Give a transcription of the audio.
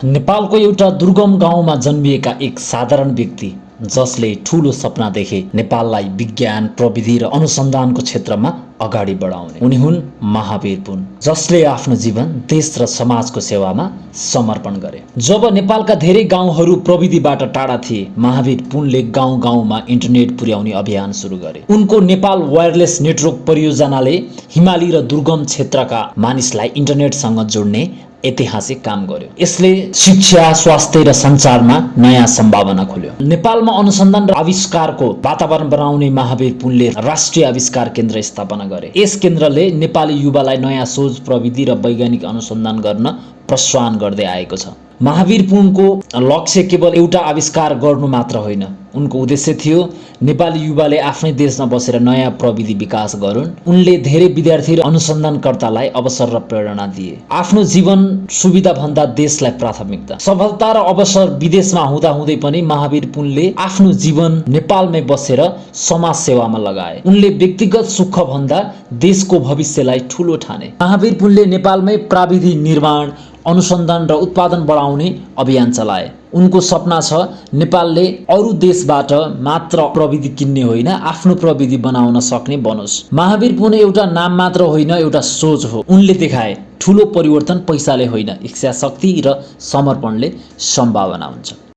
नेपालको एउटा दुर्गम गाउँमा जन्मिएका एक साधारण व्यक्ति जसले ठूलो सपना देखे नेपाललाई विज्ञान, प्रविधि र अनुसन्धानको क्षेत्रमा अगाडि बढाउने। उनी हुन् महावीर पुन, जसले आफ्नो जीवन देश र समाजको सेवामा समर्पण गरे। जब नेपालका धेरै गाउँहरू प्रविधिबाट टाढा थिए, महावीर पुनले गाउँ-गाउँमा इन्टरनेट पुर्याउने अभियान सुरु गरे। उनको नेपाल वायरलेस नेटवर्क परियोजनाले हिमाली र दुर्गम क्षेत्रका मानिसलाई इन्टरनेटसँग जोड्ने ऐतिहासिक काम गर्यो। यसले शिक्षा, स्वास्थ्य र सञ्चारमा नयाँ सम्भावना खोल्यो। नेपालमा अनुसन्धान र आविष्कारको वातावरण बनाउने महावीर पुनले राष्ट्रिय आविष्कार केन्द्र स्थापना गरे। यस केन्द्रले नेपाली युवालाई नयाँ सोच, प्रविधि र वैज्ञानिक अनुसन्धान गर्न प्रोत्साहन गर्दै आएको छ। महावीर पुनको लक्ष्य केवल एउटा आविष्कार गर्नु मात्र होइन, उनको उद्देश्य थियो नेपाली युवाले आफ्नै देशमा बसेर नयाँ प्रविधि विकास गरून्। उनले धेरै विद्यार्थी र अनुसन्धानकर्तालाई अवसर र प्रेरणा दिए। आफ्नो जीवन सुविधा भन्दा देशलाई प्राथमिकता। सफलता र अवसर विदेशमा हुँदाहुँदै पनि महावीर पुनले आफ्नो जीवन नेपालमै बसेर समाज सेवामा लगाए। उनले व्यक्तिगत सुख भन्दा देशको भविष्यलाई ठूलो ठाने। महावीर पुनले नेपालमै प्रविधि निर्माण, अनुसन्धान र उत्पादन बढाउने अभियान चलाए। उनको सपना छ नेपालले अरू देशबाट मात्र प्रविधि किन्ने होइन, आफ्नो प्रविधि बनाउन सक्ने बनोस्। महावीर पुन एउटा नाम मात्र होइन, एउटा सोच हो। उनले देखाए ठूलो परिवर्तन पैसाले होइन, इच्छाशक्ति र समर्पणले सम्भावना हुन्छ।